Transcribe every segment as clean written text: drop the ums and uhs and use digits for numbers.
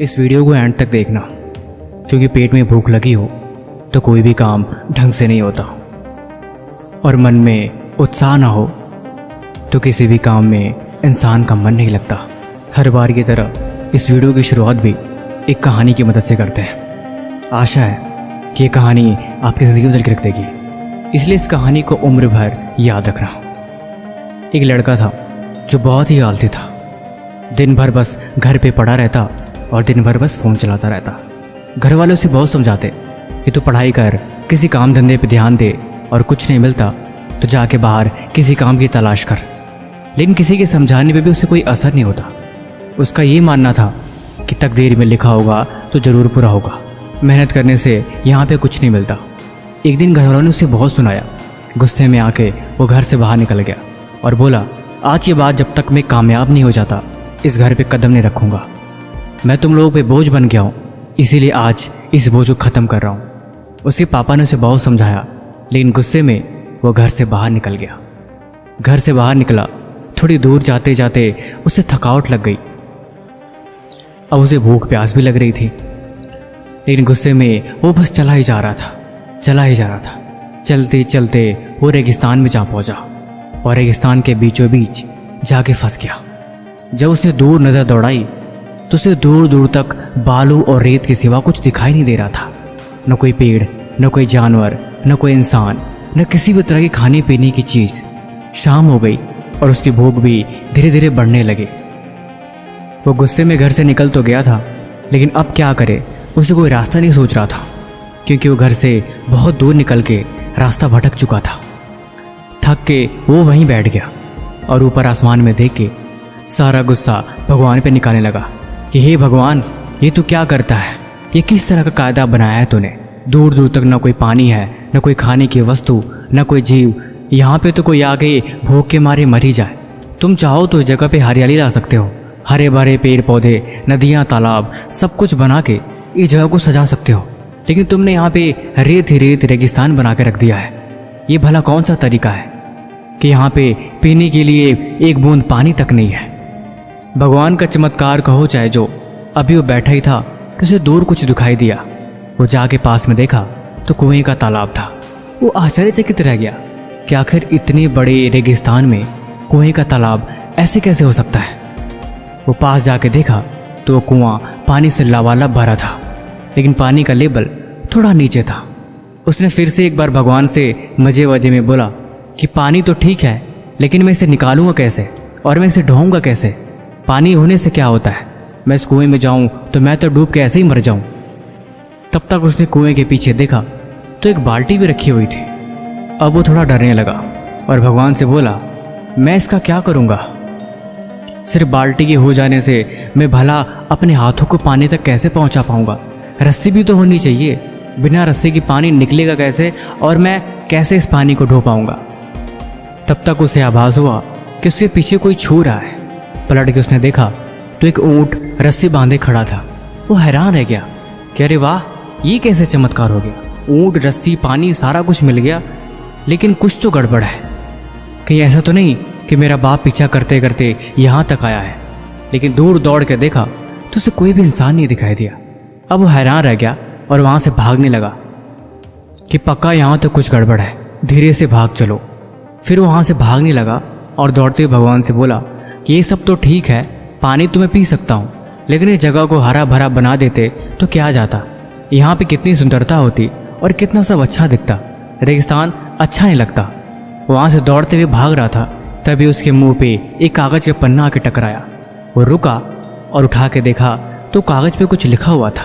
इस वीडियो को एंड तक देखना, क्योंकि पेट में भूख लगी हो तो कोई भी काम ढंग से नहीं होता, और मन में उत्साह ना हो तो किसी भी काम में इंसान का मन नहीं लगता। हर बार की तरह इस वीडियो की शुरुआत भी एक कहानी की मदद से करते हैं। आशा है कि ये कहानी आपकी ज़िंदगी में बदल के रख देगी, इसलिए इस कहानी को उम्र भर याद रखना। एक लड़का था जो बहुत ही आलसी था। दिन भर बस घर पे पड़ा रहता और दिन भर बस फ़ोन चलाता रहता। घर वाले उसे बहुत समझाते कि तू पढ़ाई कर, किसी काम धंधे पे ध्यान दे, और कुछ नहीं मिलता तो जाके बाहर किसी काम की तलाश कर। लेकिन किसी के समझाने पे भी उसे कोई असर नहीं होता। उसका ये मानना था कि तकदीर में लिखा होगा तो ज़रूर पूरा होगा, मेहनत करने से यहाँ पे कुछ नहीं मिलता। एक दिन घर वालों ने उसे बहुत सुनाया। गुस्से में आके वो घर से बाहर निकल गया और बोला, आज के बाद जब तक मैं कामयाब नहीं हो जाता इस घर पे कदम नहीं रखूँगा। मैं तुम लोगों पे बोझ बन गया हूँ, इसीलिए आज इस बोझ को ख़त्म कर रहा हूँ। उसके पापा ने उसे बहुत समझाया, लेकिन गुस्से में वो घर से बाहर निकल गया। घर से बाहर निकला, थोड़ी दूर जाते जाते उसे थकावट लग गई। अब उसे भूख प्यास भी लग रही थी, लेकिन गुस्से में वो बस चला ही जा रहा था। चलते चलते वो रेगिस्तान में जा पहुंचा और रेगिस्तान के बीचों बीच जाके फंस गया। जब उसने दूर नज़र दौड़ाई तो उसे दूर दूर तक बालू और रेत के सिवा कुछ दिखाई नहीं दे रहा था। न कोई पेड़, न कोई जानवर, न कोई इंसान, न किसी भी तरह की खाने पीने की चीज़। शाम हो गई और उसकी भूख भी धीरे धीरे बढ़ने लगी। वो गुस्से में घर से निकल तो गया था, लेकिन अब क्या करे, उसे कोई रास्ता नहीं सूझ रहा था, क्योंकि वो घर से बहुत दूर निकल के रास्ता भटक चुका था। थक के वो वहीं बैठ गया और ऊपर आसमान में देख के सारा गुस्सा भगवान पे निकालने लगा कि हे भगवान, ये तू क्या करता है? ये किस तरह का कायदा बनाया है तूने? दूर दूर तक न कोई पानी है, न कोई खाने की वस्तु, न कोई जीव। यहाँ पे तो कोई आके भूख के मारे मर ही जाए। तुम चाहो तो इस जगह पे हरियाली ला सकते हो, हरे भरे पेड़ पौधे, नदियाँ, तालाब, सब कुछ बना के इस जगह को सजा सकते हो, लेकिन तुमने यहाँ पे रेत ही रेत रेगिस्तान बना के रख दिया है। ये भला कौन सा तरीका है कि यहाँ पे पीने के लिए एक बूंद पानी तक नहीं है? भगवान का चमत्कार कहो चाहे जो, अभी वो बैठा ही था कि उसे दूर कुछ दिखाई दिया। वो जाके पास में देखा तो कुएं का तालाब था। वो आश्चर्यचकित रह गया कि आखिर इतने बड़े रेगिस्तान में कुएं का तालाब ऐसे कैसे हो सकता है। वो पास जाके देखा तो वो कुआं पानी से लबालब भरा था, लेकिन पानी का लेवल थोड़ा नीचे था। उसने फिर से एक बार भगवान से मजे वजे में बोला कि पानी तो ठीक है, लेकिन मैं इसे निकालूंगा कैसे और मैं इसे ढोऊंगा कैसे? पानी होने से क्या होता है? मैं इस कुएं में जाऊं तो मैं तो डूब के ऐसे ही मर जाऊं। तब तक उसने कुएं के पीछे देखा तो एक बाल्टी भी रखी हुई थी। अब वो थोड़ा डरने लगा और भगवान से बोला, मैं इसका क्या करूंगा? सिर्फ बाल्टी के हो जाने से मैं भला अपने हाथों को पानी तक कैसे पहुंचा पाऊंगा? रस्सी भी तो होनी चाहिए। बिना रस्सी की पानी निकलेगा कैसे और मैं कैसे इस पानी को ढो पाऊंगा? तब तक उसे आभास हुआ कि उसके पीछे कोई छू रहा है। पलट के उसने देखा तो एक ऊंट रस्सी बांधे खड़ा था। वो हैरान रह गया कि अरे वाह, ये कैसे चमत्कार हो गया? ऊंट, रस्सी, पानी, सारा कुछ मिल गया, लेकिन कुछ तो गड़बड़ है। कहीं ऐसा तो नहीं कि मेरा बाप पीछा करते करते यहाँ तक आया है? लेकिन दूर दौड़ के देखा तो उसे कोई भी इंसान नहीं दिखाई दिया। अब वो हैरान रह गया और वहाँ से भागने लगा कि पक्का यहाँ तो कुछ गड़बड़ है, धीरे से भाग चलो। फिर वो वहाँ से भागने लगा और दौड़ते हुए भगवान से बोला कि ये सब तो ठीक है, पानी तो मैं पी सकता हूँ, लेकिन इस जगह को हरा भरा बना देते तो क्या जाता? यहाँ पे कितनी सुंदरता होती और कितना सब अच्छा दिखता। रेगिस्तान अच्छा नहीं लगता। वहाँ से दौड़ते हुए भाग रहा था, तभी उसके मुंह पे एक कागज का पन्ना आके टकराया। वो रुका और उठा के देखा तो कागज पे कुछ लिखा हुआ था।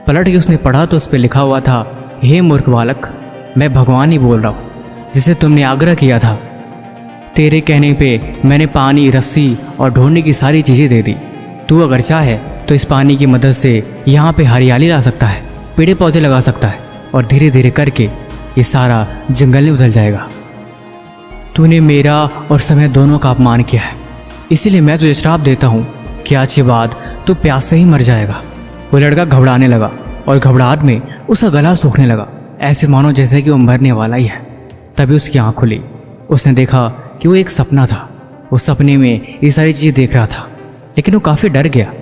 पलट के उसने पढ़ा तो उस पर लिखा हुआ था, हे मूर्ख बालक, मैं भगवान ही बोल रहा हूँ जिसे तुमने आग्रह किया था। तेरे कहने पे मैंने पानी, रस्सी और ढूंढने की सारी चीज़ें दे दी। तू अगर चाहे तो इस पानी की मदद से यहाँ पे हरियाली ला सकता है, पेड़ पौधे लगा सकता है, और धीरे धीरे करके ये सारा जंगल में बदल जाएगा। तूने मेरा और समय दोनों का अपमान किया है, इसीलिए मैं तुझे श्राप देता हूँ कि आज के बाद तू प्यास से ही मर जाएगा। वो लड़का घबराने लगा और घबराहट में उसका गला सूखने लगा, ऐसे मानो जैसे कि वो मरने वाला ही है। तभी उसकी आँख खुली। उसने देखा कि वो एक सपना था। उस सपने में ये सारी चीज़ें देख रहा था, लेकिन वो काफ़ी डर गया।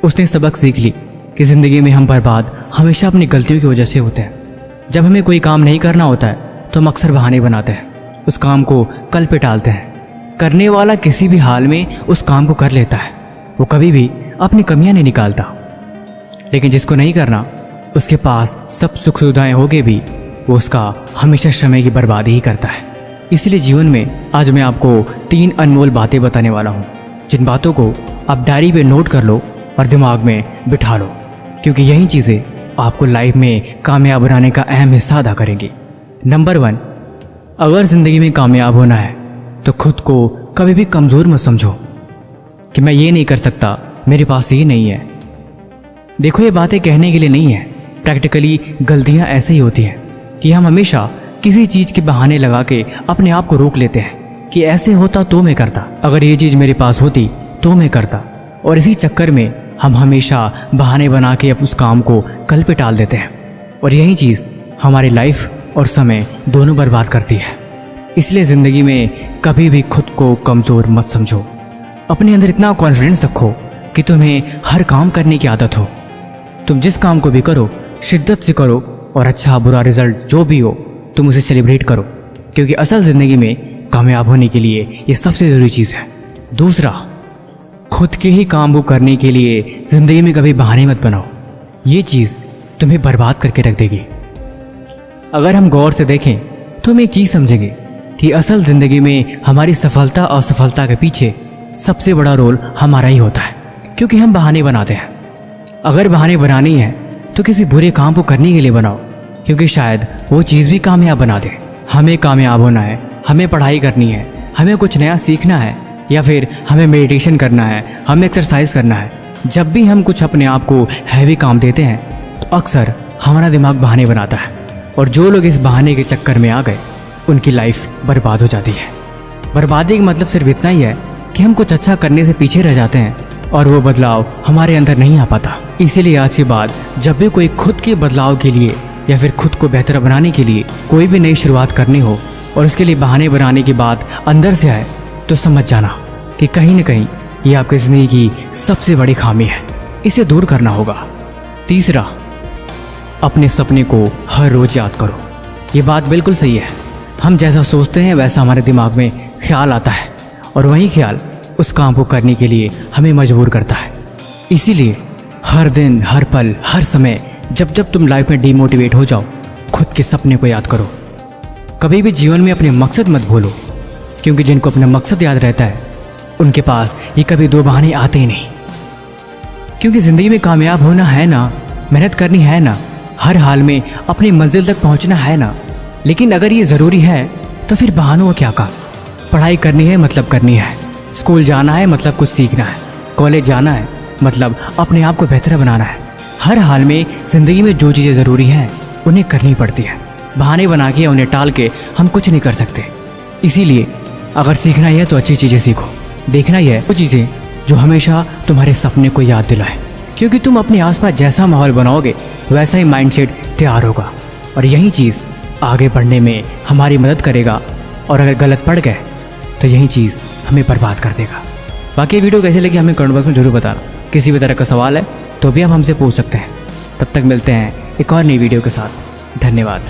उसने सबक सीख ली कि ज़िंदगी में हम बर्बाद हमेशा अपनी गलतियों की वजह से होते हैं। जब हमें कोई काम नहीं करना होता है तो हम अक्सर बहाने बनाते हैं, उस काम को कल पे टालते हैं। करने वाला किसी भी हाल में उस काम को कर लेता है, वो कभी भी अपनी कमियां नहीं निकालता। लेकिन जिसको नहीं करना, उसके पास सब सुख सुविधाएं होगे भी वो उसका हमेशा समय की बर्बादी ही करता है। इसलिए जीवन में आज मैं आपको 3 अनमोल बातें बताने वाला हूँ, जिन बातों को आप डायरी पे नोट कर लो और दिमाग में बिठा लो, क्योंकि यही चीज़ें आपको लाइफ में कामयाब बनाने का अहम हिस्सा अदा करेंगी। नंबर 1, अगर ज़िंदगी में कामयाब होना है तो खुद को कभी भी कमज़ोर मत समझो कि मैं ये नहीं कर सकता, मेरे पास ये नहीं है। देखो, ये बातें कहने के लिए नहीं है, प्रैक्टिकली गलतियाँ ऐसे ही होती हैं कि हम हमेशा किसी चीज़ के बहाने लगा के अपने आप को रोक लेते हैं कि ऐसे होता तो मैं करता, अगर ये चीज़ मेरे पास होती तो मैं करता। और इसी चक्कर में हम हमेशा बहाने बना के उस काम को कल पे टाल देते हैं, और यही चीज़ हमारी लाइफ और समय दोनों बर्बाद करती है। इसलिए ज़िंदगी में कभी भी खुद को कमज़ोर मत समझो। अपने अंदर इतना कॉन्फिडेंस रखो कि तुम्हें हर काम करने की आदत हो। तुम जिस काम को भी करो शिद्दत से करो, और अच्छा बुरा रिजल्ट जो भी हो तुम उसे सेलिब्रेट करो, क्योंकि असल ज़िंदगी में कामयाब होने के लिए ये सबसे ज़रूरी चीज़ है। दूसरा, खुद के ही काम को करने के लिए ज़िंदगी में कभी बहाने मत बनाओ, ये चीज़ तुम्हें बर्बाद करके रख देगी। अगर हम गौर से देखें तो हम एक चीज़ समझेंगे कि असल ज़िंदगी में हमारी सफलता और असफलता के पीछे सबसे बड़ा रोल हमारा ही होता है, क्योंकि हम बहाने बनाते हैं। अगर बहाने बनानी है तो किसी बुरे काम को करने के लिए बनाओ, क्योंकि शायद वो चीज़ भी कामयाब बना दे। हमें कामयाब होना है, हमें पढ़ाई करनी है, हमें कुछ नया सीखना है, या फिर हमें मेडिटेशन करना है, हमें एक्सरसाइज करना है। जब भी हम कुछ अपने आप को हैवी काम देते हैं तो अक्सर हमारा दिमाग बहाने बनाता है, और जो लोग इस बहाने के चक्कर में आ गए उनकी लाइफ बर्बाद हो जाती है। बर्बादी का मतलब सिर्फ इतना ही है कि हम कुछ अच्छा करने से पीछे रह जाते हैं और वो बदलाव हमारे अंदर नहीं आ पाता। इसीलिए आज के बाद जब भी कोई खुद के बदलाव के लिए या फिर खुद को बेहतर बनाने के लिए कोई भी नई शुरुआत करनी हो और उसके लिए बहाने बनाने की बात अंदर से आए, तो समझ जाना कि कहीं न कहीं ये आपकी ज़िंदगी की सबसे बड़ी खामी है, इसे दूर करना होगा। तीसरा, अपने सपने को हर रोज़ याद करो। ये बात बिल्कुल सही है, हम जैसा सोचते हैं वैसा हमारे दिमाग में ख्याल आता है, और वही ख्याल उस काम को करने के लिए हमें मजबूर करता है। इसीलिए हर दिन, हर पल, हर समय जब जब तुम लाइफ में डीमोटिवेट हो जाओ, खुद के सपने को याद करो। कभी भी जीवन में अपने मकसद मत भूलो, क्योंकि जिनको अपना मकसद याद रहता है उनके पास ये कभी दो बहाने आते ही नहीं। क्योंकि ज़िंदगी में कामयाब होना है ना, मेहनत करनी है ना, हर हाल में अपनी मंजिल तक पहुंचना है ना। लेकिन अगर ये ज़रूरी है तो फिर बहानों का क्या काम। पढ़ाई करनी है मतलब करनी है, स्कूल जाना है मतलब कुछ सीखना है, कॉलेज जाना है मतलब अपने आप को बेहतर बनाना है। हर हाल में ज़िंदगी में जो चीज़ें ज़रूरी हैं उन्हें करनी पड़ती है। बहाने बना के उन्हें टाल के हम कुछ नहीं कर सकते। इसीलिए अगर सीखना ही है तो अच्छी चीज़ें सीखो। देखना ही है वो चीज़ें जो हमेशा तुम्हारे सपने को याद दिलाए, क्योंकि तुम अपने आसपास जैसा माहौल बनाओगे वैसा ही माइंडसेट तैयार होगा, और यही चीज़ आगे बढ़ने में हमारी मदद करेगा। और अगर गलत पड़ गए तो यही चीज़ हमें बर्बाद कर देगा। बाकी वीडियो कैसे लगी हमें कमेंट बॉक्स में जरूर बताना। किसी भी तरह का सवाल है तो भी आप हमसे पूछ सकते हैं। तब तक मिलते हैं एक और नई वीडियो के साथ। धन्यवाद।